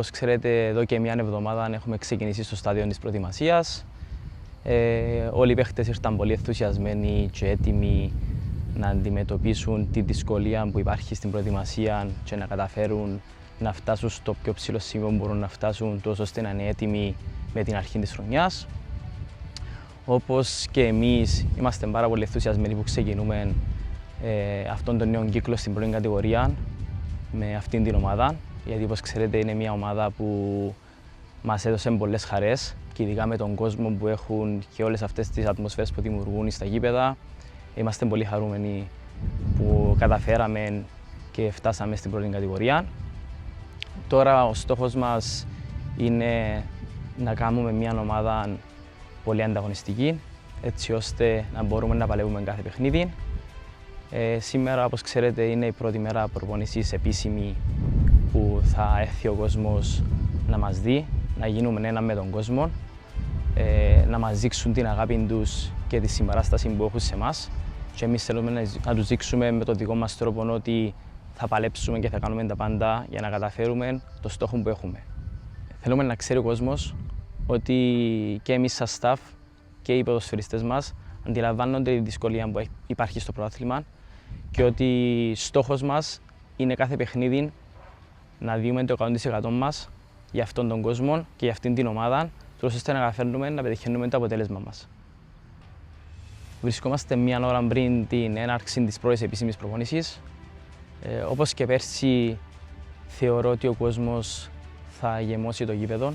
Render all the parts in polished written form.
όπως ξέρετε, εδώ και μια εβδομάδα έχουμε ξεκινήσει στο στάδιο της προετοιμασίας. Όλοι οι παίχτες ήρθαν πολύ ενθουσιασμένοι και έτοιμοι να αντιμετωπίσουν τη δυσκολία που υπάρχει στην προετοιμασία και να καταφέρουν να φτάσουν στο πιο ψηλό σημείο που μπορούν να φτάσουν, τόσο ώστε να είναι έτοιμοι με την αρχή της χρονιάς. Όπως και εμείς είμαστε πάρα πολύ ενθουσιασμένοι που ξεκινούμε αυτόν τον νέο κύκλο στην πρώτη κατηγορία με αυτήν την ομάδα, γιατί όπως ξέρετε είναι μια ομάδα που μας έδωσε πολλές χαρές και ειδικά με τον κόσμο που έχουν και όλες αυτές τις ατμοσφαίρες που δημιουργούν στα γήπεδα. Είμαστε πολύ χαρούμενοι που καταφέραμε και φτάσαμε στην πρώτη κατηγορία. Τώρα ο στόχος μας είναι να κάνουμε μια ομάδα πολύ ανταγωνιστική, έτσι ώστε να μπορούμε να παλεύουμε κάθε παιχνίδι. Σήμερα, όπως ξέρετε, είναι η πρώτη μέρα προπονησής επίσημη που θα έρθει ο κόσμος να μας δει, να γίνουμε ένα με τον κόσμο, να μας δείξουν την αγάπη τους και τη συμπαράσταση που έχουν σε εμάς. Και εμείς θέλουμε να τους δείξουμε με τον δικό μας τρόπο ότι θα παλέψουμε και θα κάνουμε τα πάντα για να καταφέρουμε το στόχο που έχουμε. Θέλουμε να ξέρει ο κόσμος ότι και εμείς σαν staff και οι ποδοσφαιριστές μας αντιλαμβάνονται τη δυσκολία που υπάρχει στο πρωτάθλημα και ότι στόχος μας είναι κάθε παιχνίδι να δίνουμε το 100% μας για αυτόν τον κόσμο και για αυτήν την ομάδα, ώστε να καταφέρνουμε να πετυχαίνουμε το αποτέλεσμα μας. Βρισκόμαστε μια ώρα πριν την έναρξη της πρώτης επίσημης προπόνησης. Όπως και πέρσι, θεωρώ ότι ο κόσμος θα γεμώσει το γήπεδο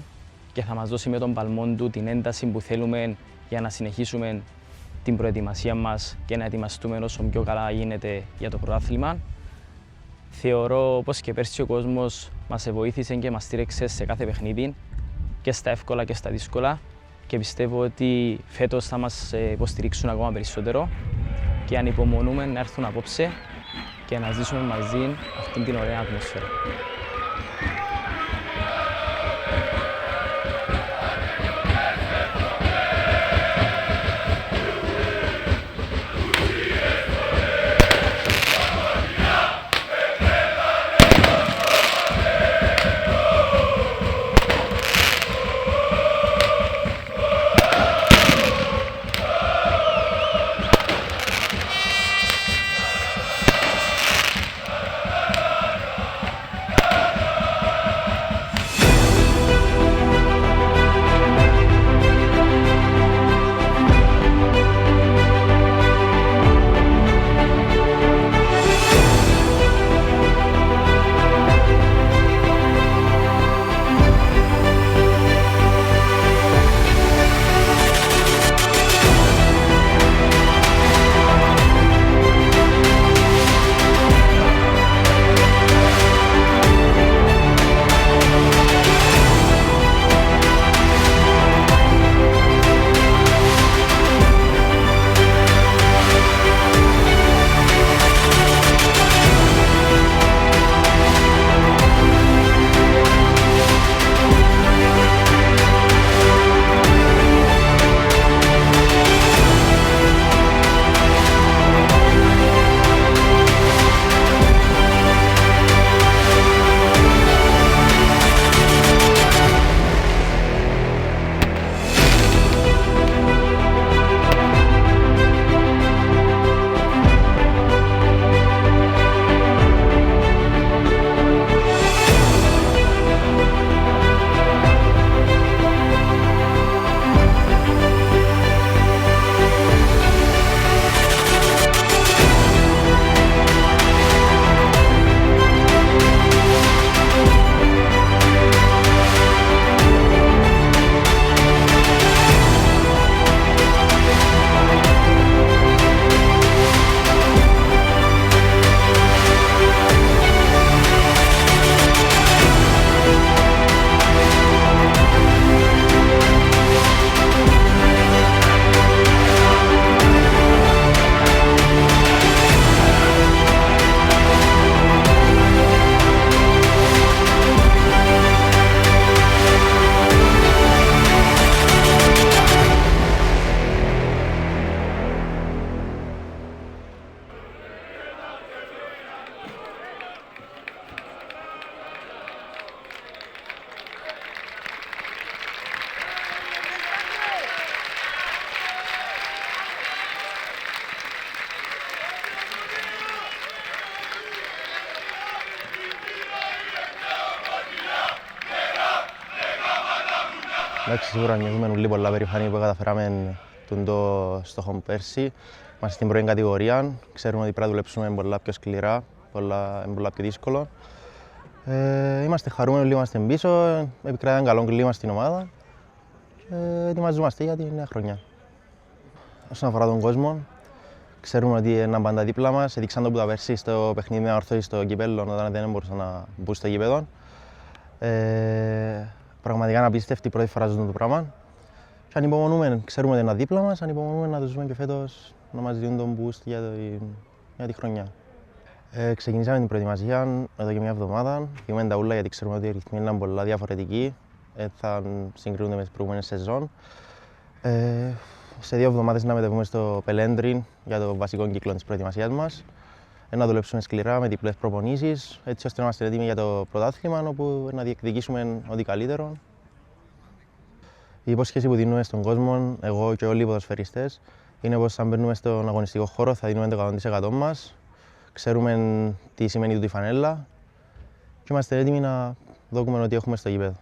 και θα μας δώσει με τον παλμό του την ένταση που θέλουμε για να συνεχίσουμε την προετοιμασία μας και να ετοιμαστούμε όσο πιο καλά γίνεται για το πρωτάθλημα. Θεωρώ όπως και πέρσι ο κόσμος μας βοήθησε και μας στήριξε σε κάθε παιχνίδι, και στα εύκολα και στα δύσκολα, και πιστεύω ότι φέτος θα μας υποστηρίξουν ακόμα περισσότερο και ανυπομονούμε να έρθουν απόψε και να ζήσουμε μαζί αυτήν την ωραία ατμόσφαιρα. Εντάξει, σίγουρα νιώθουμε όλοι πολλά περηφανοί που καταφέραμε το στόχο πέρσι. Είμαστε στην πρώτη κατηγορία. Ξέρουμε ότι πρέπει να δουλέψουμε πολλά πιο σκληρά, πολλά πιο δύσκολο. Είμαστε χαρούμενοι, είμαστε πίσω. Επικρατεί ένα καλό κλίμα στην ομάδα. Ετοιμαζόμαστε για τη νέα χρονιά. Όσον αφορά τον κόσμο, ξέρουμε ότι είναι πάντα δίπλα μας. Έδειξαν το που τα πέρσι στο παιχνίδι με όρθωση στο κυπέλλο, όταν δεν μπορούσαν να μπουν στο γήπεδο. Πραγματικά είναι απίστευτη η πρώτη φορά ζούμε το πράγμα. Και ανυπομονούμε, ξέρουμε ότι είναι δίπλα μας, ανυπομονούμε να το ζούμε και φέτος να μας δίνουν τον boost για τη χρονιά. Ξεκινήσαμε την προετοιμασία εδώ και μια εβδομάδα. Πήγαμε τα ούλα γιατί ξέρουμε ότι οι ρυθμοί είναι πολλά διαφορετικοί. Θα συγκρίνονται με τις προηγούμενες σεζόν. Σε 2 εβδομάδες να μεταβούμε στο Πελέντριν για το βασικό κύκλο της προετοιμασίας μας. Να δουλέψουμε σκληρά με διπλές προπονήσεις, έτσι ώστε να είμαστε έτοιμοι για το πρωτάθλημα, όπου να διεκδικήσουμε ό,τι καλύτερο. Η υπόσχεση που δίνουμε στον κόσμο, εγώ και όλοι οι ποδοσφαιριστές, είναι πως αν μπαίνουμε στον αγωνιστικό χώρο θα δίνουμε το 100% μας. Ξέρουμε τι σημαίνει τούτη φανέλα και είμαστε έτοιμοι να δούμε ό,τι έχουμε στο γήπεδο.